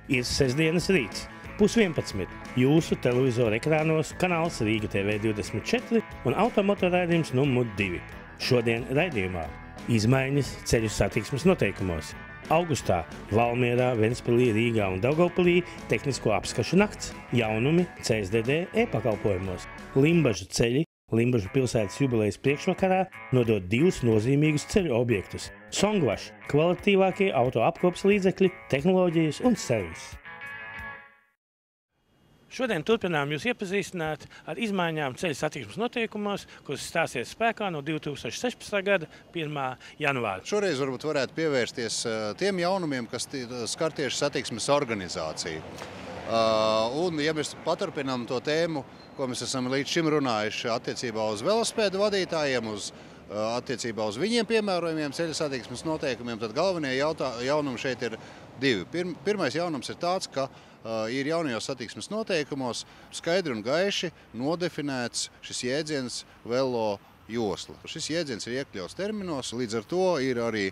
Ir sestdienas rīts, 10:11. Jūsu televizora ekrānos kanāls Rīga TV 24 un automotoraidījums numur 2. Šodien raidījumā izmaiņas ceļu satiksmes noteikumos. Augustā Valmierā, Ventspilī, Rīgā un Daugavpilī tehnisko apskašu nakts, jaunumi CSDD e-pakalpojumos, Limbažu ceļi. Limbažu pilsētas jubilejas priekšvakarā nodod 2 nozīmīgus ceļu objektus – Songvaš, kvalitatīvākie auto apkopas līdzekļi, tehnoloģijas un servis. Šodien turpinām jūs iepazīstināt ar izmaiņām ceļu satiksmes noteikumos, kuras stāsies spēkā no 2016. gada 1. janvāra. Šoreiz varbūt varētu pievērsties tiem jaunumiem, kas skar tieši satiksmes organizāciju. Un, ja mēs paturpinām to tēmu, ko mēs esam līdz šim runājuši attiecībā uz velosipēdu vadītājiem, attiecībā uz viņiem piemērojumiem ceļu satiksmes noteikumiem, tad galvenie jaunumi šeit ir 2. Pirmais jaunums ir tāds, ka ir jaunajos satiksmes noteikumos skaidri un gaiši nodefinēts šis jēdziens velo josla. Šis jēdziens ir iekļauts terminos, līdz ar to ir arī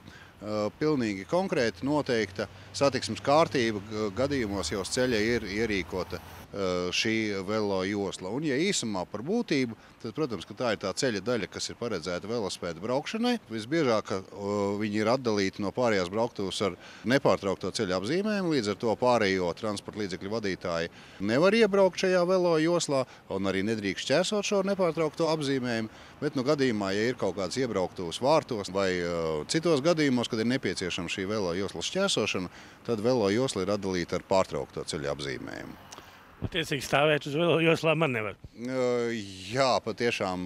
pilnīgi konkrēti noteikta satiksmes kārtība gadījumos, ja uz ceļa ir ierīkota šī velo josla. Un, ja īsumā par būtību, tad, protams, ka tā ir tā ceļa daļa, kas ir paredzēta velosipēdu braukšanai. Visbiežāk viņi ir atdalīti no pārējās brauktuvas ar nepārtraukto ceļa apzīmējumu, līdz ar to pārējo transporta līdzekļu vadītāji nevar iebraukt šajā velo joslā un arī nedrīkst šķērsot šo nepārtraukto apzīmējumu, bet gadījumā, ja ir kaut kāds iebrauktuvas vārtos vai citos gadījumos, kad ir nepieciešama šī velo joslas šķērsošana, tad velo josla ir atdalīta ar pārtraukto ceļa apzīmējumu. Attiecīgi stāvēt uz velo joslām man nevar. Jā, patiešām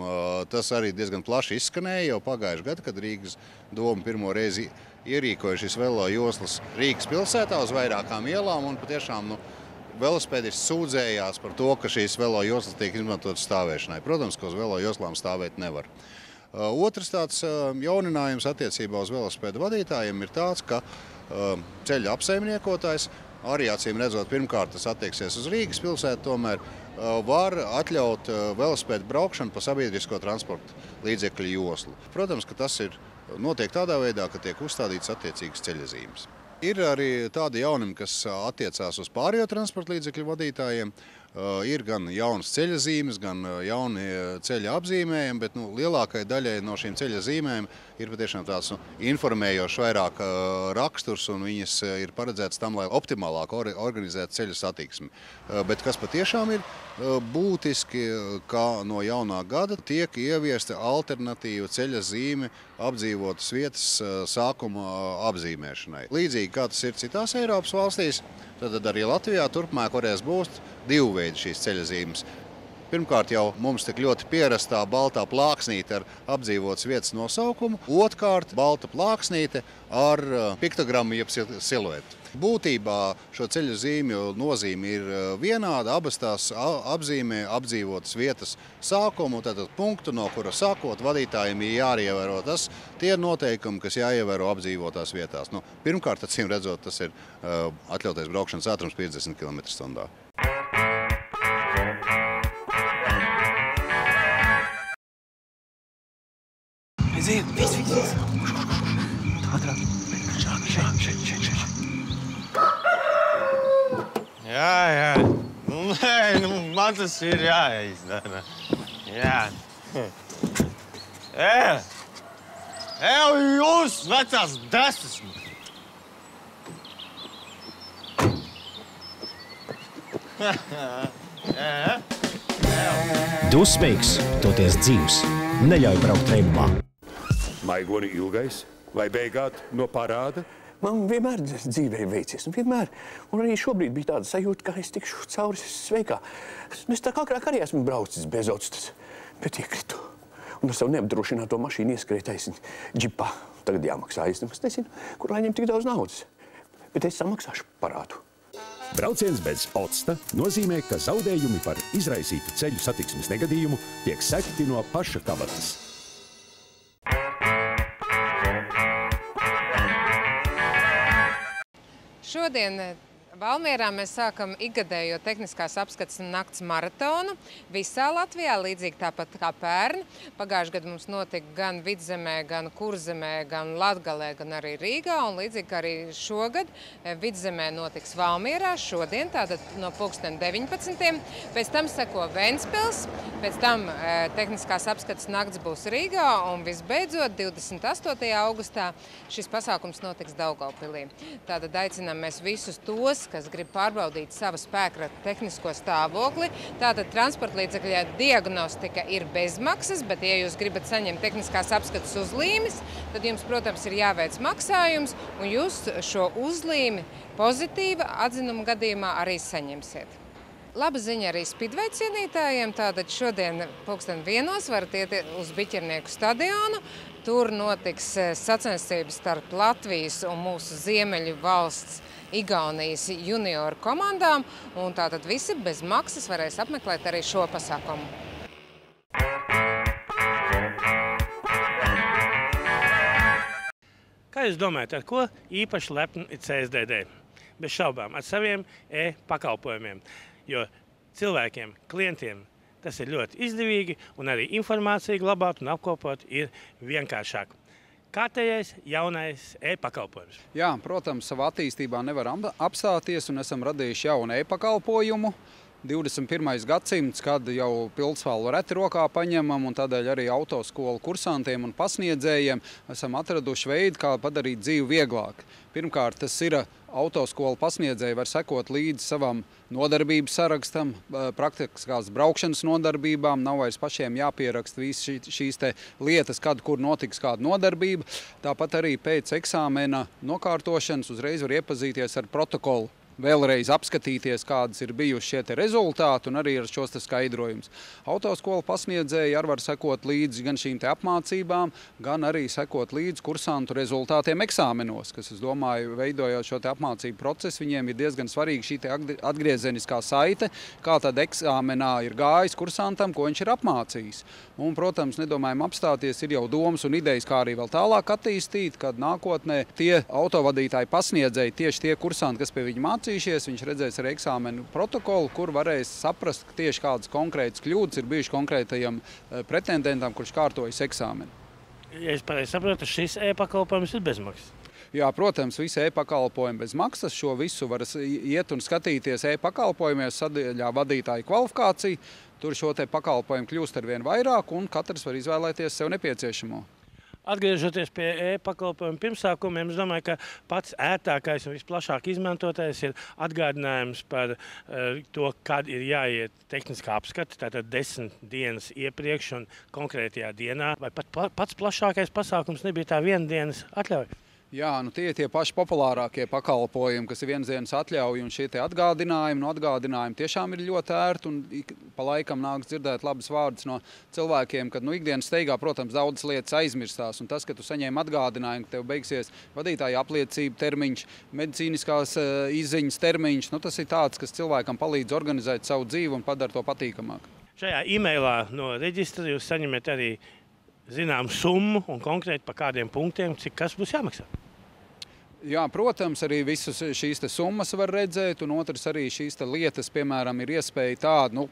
tas arī diezgan plaši izskanēja jau pagājušajā gadā, kad Rīgas doma pirmo reizi ierīkoja šīs velo joslas Rīgas pilsētā uz vairākām ielām, un patiešām velosipēdisti sūdzējās par to, ka šīs velo joslas tiek izmantotas stāvēšanai. Protams, ka uz velo joslām stāvēt nevar. Otrs tāds jauninājums attiecībā uz velosipēdu vadītājiem ir tāds, ka ceļa apsaimniekotājs arī acīm redzot, pirmkārt tas attieksies uz Rīgas pilsētu, tomēr var atļaut velosipēdu braukšanu pa sabiedrisko transporta līdzekļu joslu. Protams, ka tas notiek tādā veidā, ka tiek uzstādīts attiecīgas ceļazīmes. Ir arī tādi jaunumi, kas attiecās uz pārējo transporta līdzekļu vadītājiem. Ir gan jaunas ceļazīmes, gan jauni ceļa apzīmējumi, bet lielākai daļai no šīm ceļazīmēm ir patiešām tāds informējošs vairāk raksturs, un viņas ir paredzētas tam, lai optimālāk organizētu ceļu satiksmi. Bet kas patiešām ir būtiski, ka no jaunā gada tiek ieviesta alternatīva ceļa zīme apdzīvotas vietas sākuma apzīmēšanai. Līdzīgi kā tas ir citās Eiropas valstīs, tad arī Latvijā turpmāk varēs būt 2 veidi šīs ceļa zīmes. Pirmkārt jau mums tik ļoti pierastā baltā plāksnīte ar apdzīvotas vietas nosaukumu, otrkārt balta plāksnīte ar piktogrammu jeb siluetu. Būtībā šo ceļu zīmju nozīme ir vienāda, abas tās apzīmē apdzīvotas vietas sākumu, tātad punktu, no kura sākot vadītājiem ir jāievēro tie noteikumi, kas jāievēro apdzīvotās vietās. Pirmkārt, acīm redzot, tas ir atļautais braukšanas ātrums 50 km/h. Aiziet, viss. Ātrāk. Šeit. Jā. Man tas ir jāizdara. Jā. Jūs, vecās desas! Dusmīgs, toties dzīvs, neļauj braukt reibumā. Maigoni ilgais vai beigāt no parāda? Man vienmēr dzīvē veicies, vienmēr. Un arī šobrīd bija tāda sajūta, ka es tikšu cauri sveikā. Es tā kā agrāk arī esmu braucis bez otstas, bet iekritu. Un ar savu neapdrošināto mašīnu ieskrēju taisni džipā. Tagad jāmaksā, es nezinu, kur lai ņem tik daudz naudas. Bet es samaksāšu parādu. Brauciens bez octa nozīmē, ka zaudējumi par izraisītu ceļu satiksmes negadījumu tiek sekti no paša kabatas. Šodien Valmierā mēs sākam ikgadējo tehniskās apskates nakts maratonu visā Latvijā, līdzīgi tāpat kā pērn. Pagājušajā gadā mums notika gan Vidzemē, gan Kurzemē, gan Latgalē, gan arī Rīgā. Un līdzīgi arī šogad Vidzemē notiks Valmierā šodien, tātad no 19. Pēc tam seko Ventspils, pēc tam tehniskās apskates nakts būs Rīgā un visbeidzot 28. augustā šis pasākums notiks Daugavpilī. Tātad aicinām mēs visus tos, kas grib pārbaudīt savu spēkratu tehnisko stāvokli. Tātad transporta līdzekļa diagnostika ir bezmaksas, bet ja jūs gribat saņemt tehniskās apskates uzlīmes, tad jums, protams, ir jāveic maksājums un jūs šo uzlīmi pozitīva atzinuma gadījumā arī saņemsiet. Laba ziņa arī Speedway cienītājiem. Tātad šodien 1:00 varat iet uz Biķernieku stadionu. Tur notiks sacensības starp Latvijas un mūsu ziemeļu valsts Igaunijas junioru komandām. Un tātad visi bez maksas varēs apmeklēt arī šo pasākumu. Kā jūs domājat, ar ko īpaši lepni ir CSDD? Bez šaubām, ar saviem e-pakalpojumiem. Jo cilvēkiem, klientiem tas ir ļoti izdevīgi un arī informāciju glabāt un apkopot ir vienkāršāk. Kārtējais jaunais e-pakalpojums. Jā, protams, savā attīstībā nevar apstāties un esam radījuši jaunu e-pakalpojumu. 21. gadsimts, kad jau pildspalvu reti rokā paņemam un tādēļ arī autoskolu kursantiem un pasniedzējiem esam atraduši veidu, kā padarīt dzīvi vieglāk. Pirmkārt, tas ir autoskolu pasniedzēji var sekot līdzi savam nodarbības sarakstam, praktiskās braukšanas nodarbībām, nav vairs pašiem jāpieraksta visas šīs lietas, kad kur notiks kāda nodarbība. Tāpat arī pēc eksāmena nokārtošanas uzreiz var iepazīties ar protokolu. Vēlreiz apskatīties, kādas ir bijuši šie rezultāti un arī ar šos skaidrojumus. Autoskolu pasniedzēji arī var sekot līdzi gan šīm apmācībām, gan arī sekot līdzi kursantu rezultātiem eksāmenos, kas, es domāju, veidojot šo apmācību procesu, viņiem ir diezgan svarīga šī atgriezeniskā saite, kā tad eksāmenā ir gājis kursantam, ko viņš ir apmācījis. Un, protams, nedomājam apstāties, ir jau domas un idejas, kā arī vēl tālāk attīstīt, kad nākotnē tie autovadītāji pasniedzēji, tieši tie kursanti, kas pie viņa mācījušies, viņš redzēs arī eksāmenu protokolu, kur varēs saprast tieši kādas konkrētas kļūdas ir bijušas konkrētajam pretendentam, kurš kārtojas eksāmenu. Ja es pareizi saprotu, šis e-pakalpojums ir bezmaksas. Jā, protams, visi e-pakalpojumi bez maksas. Šo visu var iet un skatīties e-pakalpojumies sadaļā vadītāju kvalifikāciju. Tur šo te pakalpojumu kļūst ar vien vairāk un katrs var izvēlēties sev nepieciešamo. Atgriežoties pie e-pakalpojumu pirmsākumiem, es domāju, ka pats ērtākais un visplašāk izmantotais ir atgādinājums par to, kad ir jāiet tehniskā apskata, tātad 10 dienas iepriekš un konkrētajā dienā. Vai pats plašākais pasākums nebija tā vienas atļauja? Jā, tie ir tie paši populārākie pakalpojumi, kas ir vienas dienas atļauja, un šie atgādinājumi tiešām ir ļoti ērti, un pa laikam nāks dzirdēt labas vārdas no cilvēkiem, kad ikdienas steigā, protams, daudzas lietas aizmirstās, un tas, ka tu saņēmi atgādinājumu, ka tev beigsies vadītāja apliecība termiņš, medicīniskās izziņas termiņš, tas ir tāds, kas cilvēkam palīdz organizēt savu dzīvi un padara to patīkamāk. Šajā e-mailā no reģistra jūs saņemat arī zinām summu un konkrēti par kādiem punktiem, cik kas būs jāmaksā. Jā, protams, arī visas šīs summas var redzēt, un otrs arī šīs lietas, piemēram, ir iespēja tāda,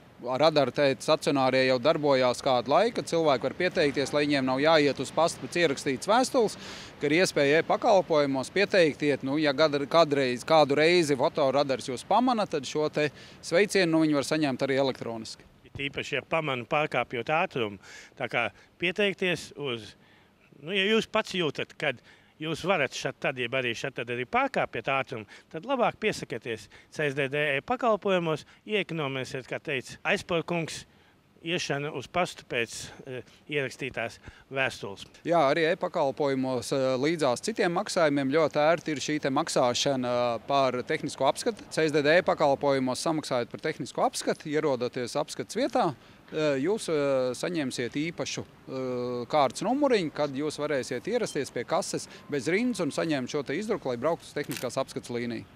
radara stacionārie jau darbojās kādu laiku, cilvēki var pieteikties, lai viņiem nav jāiet uz pastu pēc ierakstītas vēstules, ka ir iespēja e-pakalpojumos pieteiktiet, ja kādreiz kādu reizi fotoradars jūs pamana, tad šo te sveicienu viņi var saņemt arī elektroniski. Īpaši, ja pamanu pārkāpjot ātrumu, tā kā pieteikties uz, ja jūs pats jūtat, kad jūs varat tad arī pārkāpjat ātrumu, tad labāk piesakieties CSDD pakalpojumos, iekonomēsiet, kā teica aizporkungs, iešana uz pastu pēc ierakstītās vēstules. Jā, arī e-pakalpojumos līdzās citiem maksājumiem ļoti ērti ir šī maksāšana par tehnisko apskati. CSDD pakalpojumos samaksājot par tehnisko apskati, ierodoties apskates vietā, jūs saņemsiet īpašu kārtas numuriņu, kad jūs varēsiet ierasties pie kases bez rindas un saņemt šo izdruku, lai brauktu uz tehniskās apskates līniju.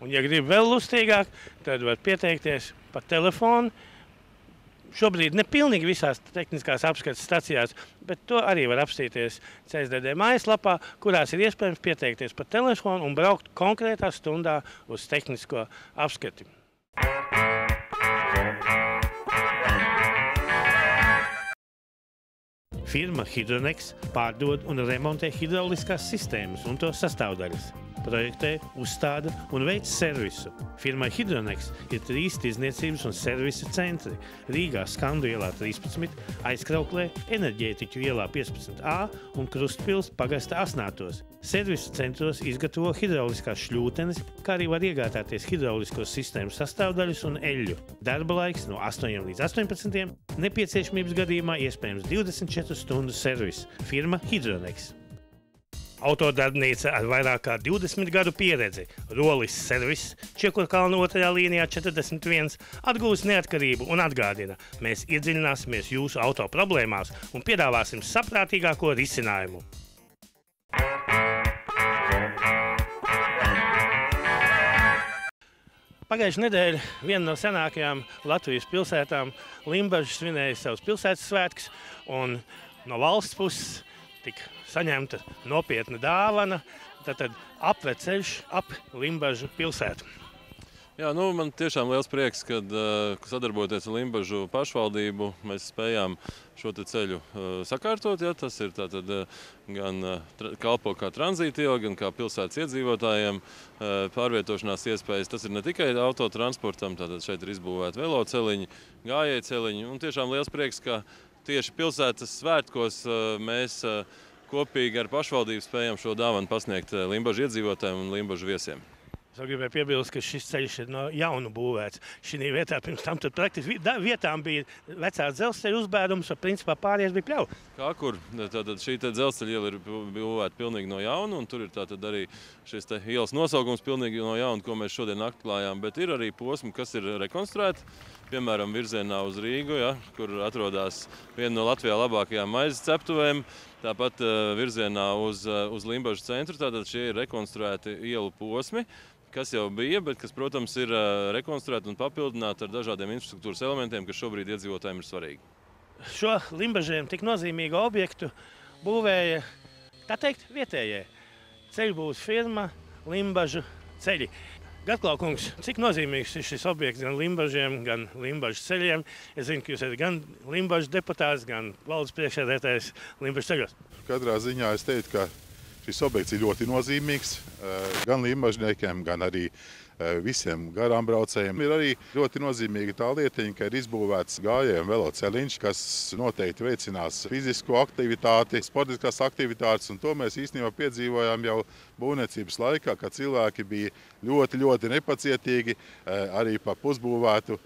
Un, ja grib vēl lustīgāk, tad var pieteikties pa telefonu Šobrīd ne pilnīgi visās tehniskās apskates stacijās, bet to arī var apstīties CSDD mājaslapā, kurās ir iespējams pieteikties pa telefonu un braukt konkrētā stundā uz tehnisko apskati. Firma Hydronex pārdod un remontē hidrauliskās sistēmas un to sastāvdaļas. Projektē, uzstāda un veic servisu. Firmai Hydronex ir 3 tirdzniecības un servisa centri – Rīgā Skandu ielā 13, Aizkrauklē, Enerģētiķu ielā 15A un Krustpils pagasta Asnātos. Servisu centros izgatavo hidrauliskās šļūtenes, kā arī var iegādāties hidraulisko sistēmu sastāvdaļas un eļļu. Darba laiks no 8 līdz 18, nepieciešamības gadījumā iespējams 24 stundu servis. Firma Hydronex. Autodarbnīca ar vairāk kā 20 gadu pieredzi, Rolis servis, Čiekurkalna 2. līnijā 41, atgūst neatkarību un atgādina: mēs iedziļināsimies jūsu auto problēmās un piedāvāsim saprātīgāko risinājumu. Pagājušā nedēļa viena no senākajām Latvijas pilsētām Limbaža svinēja savus pilsētas svētkus, un no valsts puses tika saņemta nopietna dāvana, tad apveceļš ap Limbažu pilsētu. Jā, man tiešām liels prieks, kad sadarbojoties ar Limbažu pašvaldību, mēs spējām šo ceļu sakārtot. Ja, tas ir tātad gan kalpo kā tranzīta iela, gan kā pilsētas iedzīvotājiem pārvietošanās iespējas. Tas ir ne tikai autotransportam, tātad šeit ir izbūvēti veloceliņi, gājēju celiņi, un tiešām liels prieks, ka tieši pilsētas svētkos mēs kopīgi ar pašvaldību spējam šo dāvanu pasniegt Limbažu iedzīvotājiem un Limbažu viesiem. Es gribēju piebilst, ka šis ceļš ir no jaunu būvēts. Šī vietā pirms tam praktiski vietām bija vecās dzelzceļa uzbērums, un principā pārējais bija pļauj. Kā kur? Tātad šī dzelzceļa iela ir būvēta pilnīgi no jauna, un tur ir tātad arī šis ielas nosaukums pilnīgi no jauna, ko mēs šodien atklājām. Bet ir arī posmi, kas ir rekonstruēti, piemēram, virzienā uz Rīgu, ja, kur atrodas viena no Latvijā labākajām maizes ceptuvēm. Tāpat virzienā uz Limbažu centru, tātad šie ir rekonstruēti ielu posmi, kas jau bija, bet kas, protams, ir rekonstruēti un papildināti ar dažādiem infrastruktūras elementiem, kas šobrīd iedzīvotājiem ir svarīgi. Šo Limbažiem tik nozīmīgu objektu būvēja, tā teikt, vietējie ceļbūves firma Limbažu ceļi. Gatklaukungs, cik nozīmīgs ir šis objekts gan Limbažiem, gan Limbažu ceļiem? Es zinu, ka jūs esat gan Limbažu deputāts, gan valdes priekšsēdētājs Limbažu ceļos. Katrā ziņā es teiktu, ka šis objekts ir ļoti nozīmīgs gan limbažniekiem, gan arī visiem garām braucējiem. Ir arī ļoti nozīmīga tā lietiņa, ka ir izbūvēts gājēju un veloceliņš, kas noteikti veicinās fizisko aktivitāti, sportiskās aktivitātes, un to mēs īstenībā piedzīvojām jau būvniecības laikā, kad cilvēki bija ļoti nepacietīgi, arī pa pusbūvētu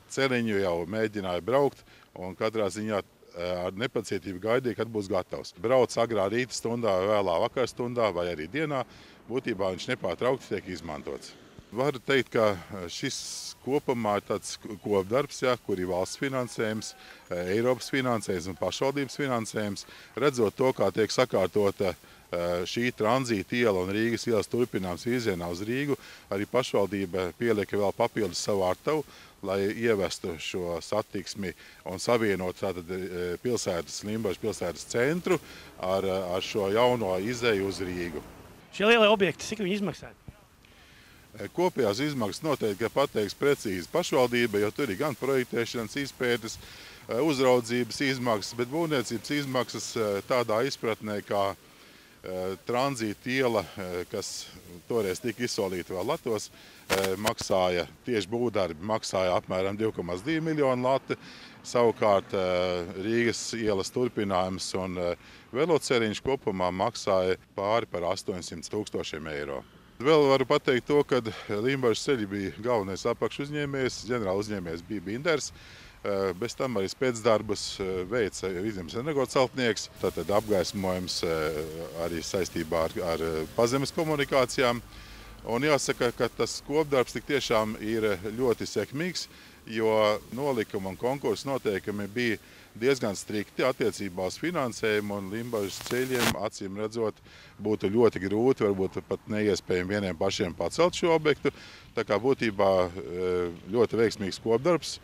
celiņu jau mēģināja braukt, un katrā ziņā ar nepacietību gaidīja, kad būs gatavs. Brauc agrā rīta stundā, vēlā vakar stundā vai arī dienā, būtībā viņš nepārtraukti tiek izmantots. Varu teikt, ka šis kopumā ir tāds kopdarbs, ja, kur ir valsts finansējums, Eiropas finansējums un pašvaldības finansējums. Redzot to, kā tiek sakārtota šī tranzīta iela un Rīgas ielas turpinājums virzienā uz Rīgu, arī pašvaldība pielieka vēl papildus savu artavu, lai ievestu šo satiksmi un savienot Limbažu pilsētas centru ar šo jauno izeju uz Rīgu. Šie lielie objekti, cik viņi izmaksāja? Kopējās izmaksas noteikti pateiks precīzi pašvaldība, jo tur ir gan projektēšanas izpētes, uzraudzības izmaksas, bet būvniecības izmaksas tādā izpratnē, kā tranzīta iela, kas toreiz tika izsolīta vēl latos, maksāja tieši būvdarbi, maksāja apmēram 2,2 miljonu lati. Savukārt Rīgas ielas turpinājums un veloceliņš kopumā maksāja pāri par 800 000 eiro. Vēl varu pateikt to, ka Limbažu ceļi bija galvenais apakšuzņēmējs, ģenerāla uzņēmējs bija Binders. Bez tam arī pēcdarbus veica Vidzemes energoceltnieks, tātad apgaismojums arī saistībā ar pazemes komunikācijām. Un jāsaka, ka tas kopdarbs tik tiešām ir ļoti sekmīgs, jo nolikuma un konkursu noteikumi bija diezgan strikti attiecībā uz finansējumu, un Limbažas ceļiem, acīm redzot, būtu ļoti grūti, varbūt pat neiespējami vieniem pašiem pacelt šo objektu. Tā kā būtībā ļoti veiksmīgs kopdarbs,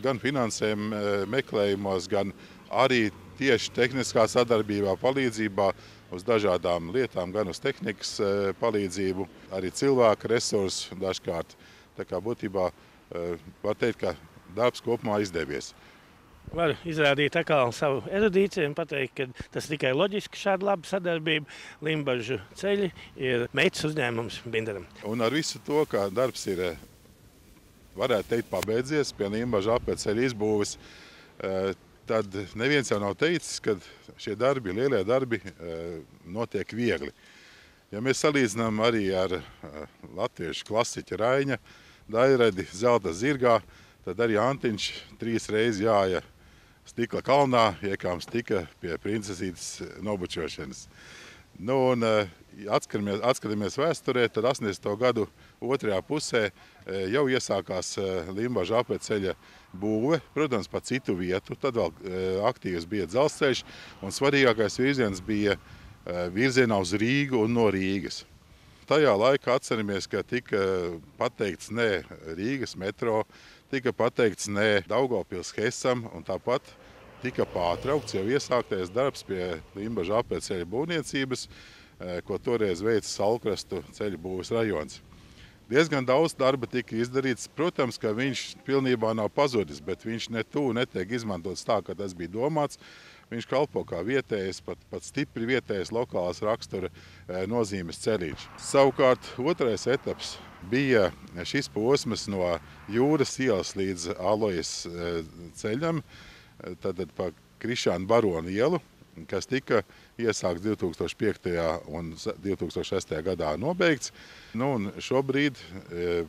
gan finansējuma meklējumos, gan arī tieši tehniskā sadarbībā, palīdzībā uz dažādām lietām, gan uz tehnikas palīdzību, arī cilvēku resursu dažkārt. Tā kā būtībā var teikt, ka darbs kopumā izdevies. Varu izrādīt atkal savu erudīciju un pateikt, ka tas tikai loģiski šāda laba sadarbība. Limbažu ceļi ir meitas uzņēmums Binderam. Un ar visu to, ka darbs ir, varētu teikt, pabeidzies pie Limbažu apceļa izbūves, tad neviens jau nav teicis, ka šie darbi, lielie darbi, notiek viegli. Ja mēs salīdzinām arī ar latviešu klasiķa Raiņa dairadi Zelta zirgā, tad arī Antiņš 3 reizes jāja Stikla kalnā, iekāms tika pie princesītes nobučošanas. Un atskatāmies vēsturē, tad 80. gadu otrajā pusē jau iesākās Limbažu apceļa būve, protams, pa citu vietu. Tad vēl aktīvs bija dzelzceļš, un svarīgākais virziens bija virzienā uz Rīgu un no Rīgas. Tajā laikā atceramies, ka tika pateikts ne Rīgas metro, tika pateikts ne Daugavpils Hesam, un tāpat tika pārtraukts jau iesāktais darbs pie Limbažu apceļa būvniecības, ko toreiz veica Saulkrastu ceļu būves rajons. Diezgan daudz darba tika izdarīts. Protams, ka viņš pilnībā nav pazudis, bet viņš netiek izmantots tā, kā tas bija domāts. Viņš kalpo kā vietējais, pat stipri vietējais lokālās rakstura nozīmes ceļš. Savukārt otrais etaps bija šis posms no Jūras ielas līdz Alojas ceļam, tad pa Krišāna Barona ielu, kas tika iesākts 2005. un 2006. gadā nobeigts. Un šobrīd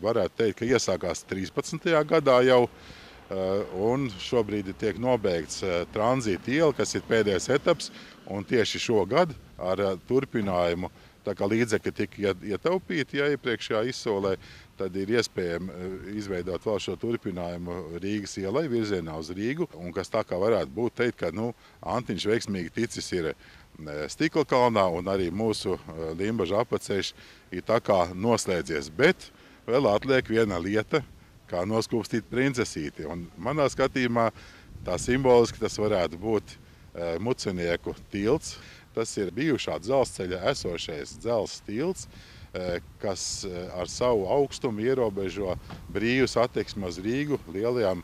varētu teikt, ka iesākās 13. gadā jau, un šobrīd tiek nobeigts tranzīta iela, kas ir pēdējais etaps, un tieši šogad ar turpinājumu, tā kā līdzekļi tika ietaupīti iepriekšējā izsolē, tad ir iespējams izveidot vēl šo turpinājumu Rīgas ielai virzienā uz Rīgu, un kas tā kā varētu būt teikt, ka Antiņš veiksmīgi ticis ir Stikla kalnā, un arī mūsu Limbažu apceļš ir tā kā noslēdzies. Bet vēl atliek viena lieta, kā noskūpstīt princesīti. Un manā skatījumā tā simboliski tas varētu būt Mucenieku tilts. Tas ir bijušā dzelzceļa esošais dzelzs tilts, kas ar savu augstumu ierobežo brīvu satiksmi uz Rīgu lielajām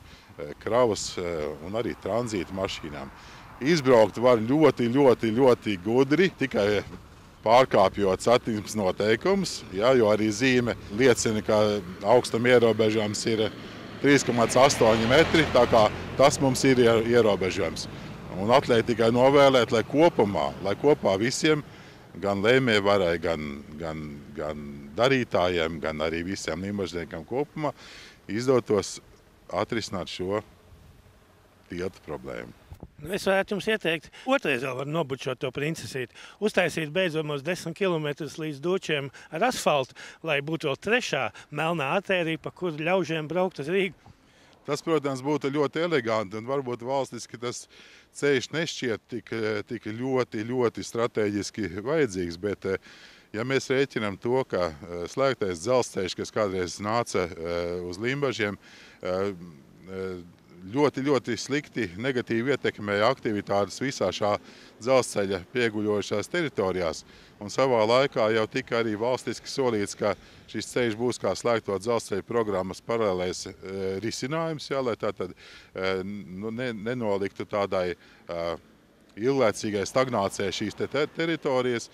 kravas un arī tranzīta mašīnām. Izbraukt var ļoti, ļoti, ļoti gudri, tikai pārkāpjot satiksmes noteikumus, jo arī zīme liecina, ka augstuma ierobežojums ir 3,8 metri, tā kā tas mums ir ierobežojums. Un atliek tikai novēlēt, lai kopā visiem, gan lēmējvarai, gan darītājiem, gan arī visiem limbažniekam kopumā, izdotos atrisināt šo tilta problēmu. Es varētu jums ieteikt, otrais vēl var nobučot to princesīti. Uztaisīt beidzamos 10 km līdz Dočiem ar asfaltu, lai būtu vēl trešā melnā artērija, pa kuru ļaužiem braukt uz Rīgu. Tas, protams, būtu ļoti eleganti, un varbūt valstiski tas ceļš nešķiet tik ļoti, ļoti strateģiski vajadzīgs, bet ja mēs rēķinām to, ka slēgtais dzelzceļš, kas kādreiz nāca uz Limbažiem, ļoti, ļoti slikti negatīvi ietekmēja aktivitātes visā šā dzelzceļa pieguļojušās teritorijās. Un savā laikā jau tika arī valstiski solīts, ka šis ceļš būs kā slēgto dzelzceļa programmas paralēlais risinājums, lai tā tad nenoliktu tādai ilglaicīgai stagnācijai šīs teritorijas,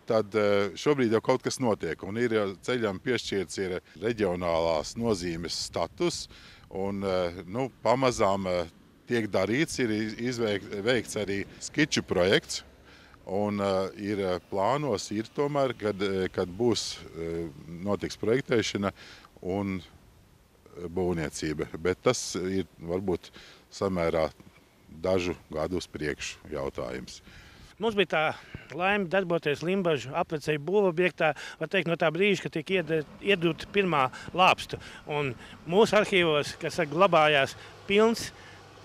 tad šobrīd jau kaut kas notiek. Un ir ceļam piešķirts ir reģionālās nozīmes status, un pamazām tiek darīts, ir veikts arī skiču projekts, un ir plānos, tomēr, kad notiks projektēšana un būvniecība. Bet tas ir varbūt samērā dažu gadu uz priekšu jautājums. Mums bija tā laime darboties Limbažu apceļa būvobjektā, var teikt, no tā brīža, kad tika iedūta pirmā lāpstu. Un mūsu arhīvos, kas glabājās pilns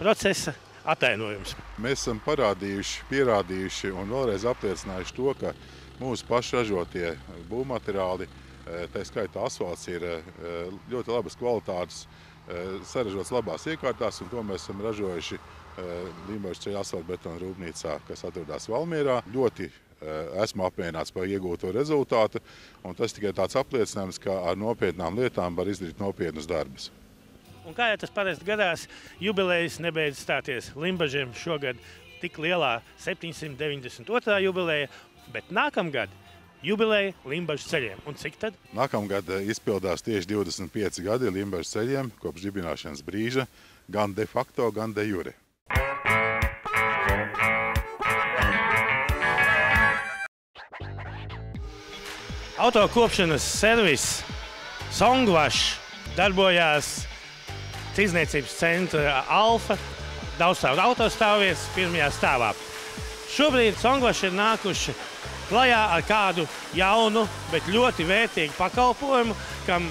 procesa atainojums. Mēs esam parādījuši, pierādījuši un vēlreiz apliecinājuši to, ka mūsu pašražotie būvmateriāli, tā skaitā asfalts, ir ļoti labas kvalitātes, saražots labās iekārtās, un to mēs esam ražojuši Limbažas ceļa asfaltbetona rūpnīcā, kas atrodas Valmierā. Ļoti esmu apmierināts par iegūto rezultātu, un tas tikai tāds apliecinājums, ka ar nopietnām lietām var izdarīt nopietnus darbus. Un kā jau tas parasti gadās, jubilejas nebeidz stāties. Limbažiem šogad tik lielā 792. jubileja, bet nākamgad jubileja Limbažas ceļiem. Un cik tad? Nākamgad izpildās tieši 25 gadi Limbažas ceļiem kopš dibināšanas brīža, gan de facto, gan de jure. Autokopšanas servis Songwash darbojās Tirdzniecības centra Alfa daudzstāvu autostāvvietas pirmajā stāvā. Šobrīd Songwash ir nākuši klajā ar kādu jaunu, bet ļoti vērtīgu pakalpojumu, kam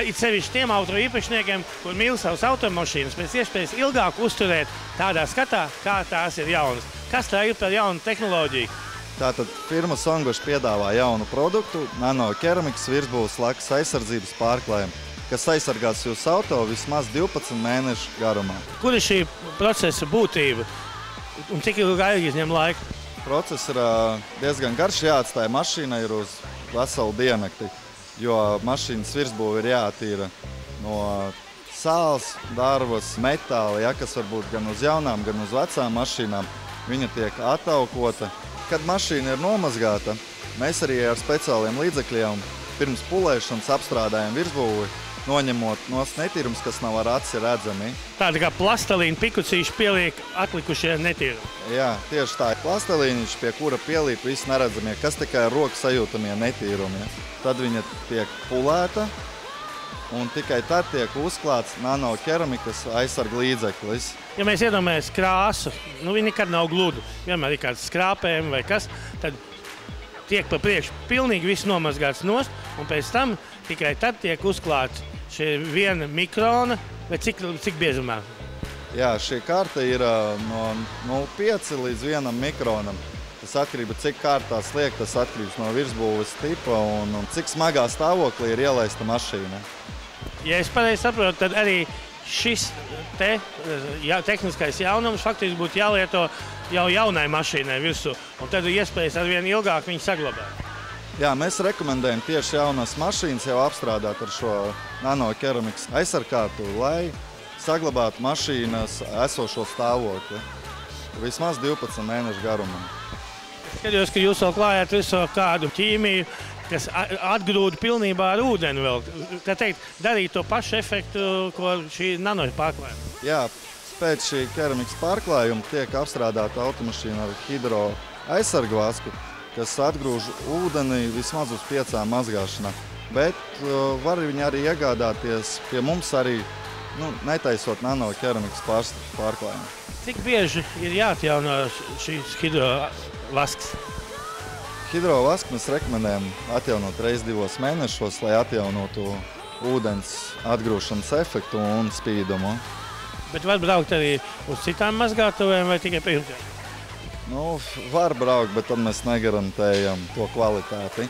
it sevišķi tiem auto īpašniekiem, kur mīl savas automašīnas, pēc iespējas ilgāk uzturēt tādā skatā, kā tās ir jaunas. Kas tā ir par jaunu tehnoloģiju? Tātad firma Songwash piedāvā jaunu produktu, nanokeramikas virsbūves lakas aizsardzības pārklājumu, kas aizsargās jūsu auto vismaz 12 mēnešu garumā. Kur ir šī procesa būtība un cik ilgi izņem laiku? Process ir diezgan garš, jāatstāja mašīna ir uz veselu diennakti, jo mašīnas virsbūve ir jātīra no sāls, darbas, metāla, kas var būt gan uz jaunām, gan uz vecām mašīnām. Viņa tiek ataukota. Kad mašīna ir nomazgāta, mēs arī ar speciāliem līdzekļiem pirms pulēšanas apstrādājam virsbūvi, noņemot nost netīrums, kas nav ar aci redzami. Tāda kā plastelīna pikucīši pieliek atlikušie netīrumi. Jā, tieši tā ir plastelīniņš, pie kura pielīp visi neredzamie, kas tikai ar roku sajūtamie netīrumi. Tad viņa tiek pulēta un tikai tad tiek uzklāts nanokeramikas aizsarga līdzeklis. Ja mēs iedomājamies krāsu, viņa nekad nav gluda, vienmēr ir kāds skrāpējumi vai kas, tad tiek pa priekšu pilnīgi viss nomazgāts nost, un pēc tam tikai tad tiek uzklāts šie 1 mikrona, vai cik biezumā? Jā, šī karta ir no 0,5 līdz 1 mikronam. Tas atkarība, cik kārtā sliek, tas atkarīgs no virsbūves tipa un cik smagā stāvoklī ir ielaista mašīna. Ja es pareizi saprotu, tad arī šis tehniskais jaunums faktiski būtu jālieto jau jaunai mašīnai virsū, un tad ir iespējas arvien ilgāk viņu saglabāt. Jā, mēs rekomendējam tieši jaunas mašīnas jau apstrādāt ar šo nanokeramikas aizsargātu, lai saglabātu mašīnas esošo stāvokli vismaz 12 mēnešu garumā. Es skatījos, ka jūs vēl klājāt visu kādu ķīmiju, kas atgrūda pilnībā ar ūdeni vēl. Tā teikt, darīt to pašu efektu, ko šī nano pārklājuma. Jā, pēc šī keramikas pārklājuma tiek apstrādāta automašīna ar hidro aizsargu vasku, kas atgrūž ūdeni vismaz uz 5 mazgāšanā. Bet var viņi arī iegādāties pie mums arī, netaisot nanokeramikas pārklājumu. Cik bieži ir jāatjauno šīs hidro vasks? Hidrovasku mēs rekomendējam atjaunot reiz 2 mēnešos, lai atjaunotu ūdens atgrūšanas efektu un spīdumu. Bet var braukt arī uz citām mazgātuvēm vai tikai pie jums? Var braukt, bet tad mēs negarantējam to kvalitāti.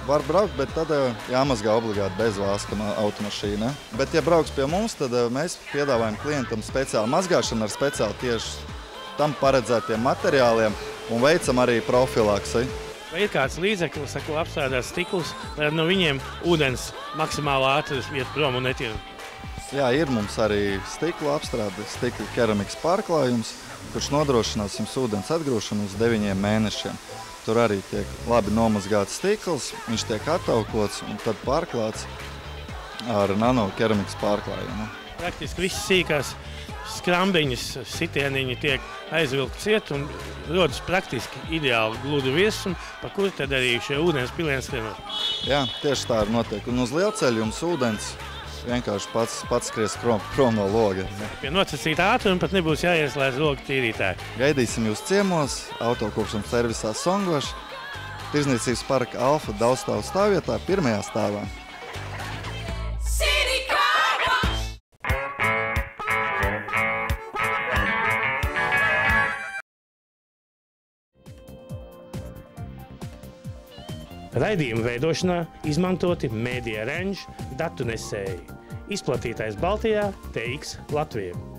Var braukt, bet tad jāmazgā obligāti bez vaska automašīna. Bet, ja brauks pie mums, tad mēs piedāvājam klientam speciālu mazgāšanu ar speciāli tieši tam paredzētiem materiāliem un veicam arī profilaksi. Vai ir kāds līdzeklis, ko apstrādāt stiklus, lai no viņiem ūdens maksimāli ātri iet prom un netīra? Jā, ir mums arī stiklu apstrāde, stikla keramikas pārklājums, kurš nodrošinās jums ūdens atgrūšanu uz 9 mēnešiem. Tur arī tiek labi nomazgāts stikls, viņš tiek attaukots un tad pārklāts ar nanokeramikas pārklājumu. Praktiski viss sīkās skrambiņas, sitieniņi tiek aizvilkti ciet un rodas praktiski ideāli gluda virsma, pa kuru tad arī šie ūdens pilieni skrien. Jā, tieši tā ir notiek. Un uz lielceļa jums ūdens vienkārši pats skries prom no loga. Pie nosacītā ātruma pat nebūs jāieslēdz logu tīrītāji. Gaidīsim jūs ciemos, autokopšanas servisā Songwash, Tirdzniecības parka Alfa daudzstāvu stāvvietā, 1. stāvā. Raidījuma veidošanā izmantoti Media Range datu nesēji. Izplatītais Baltijā TX Latvija.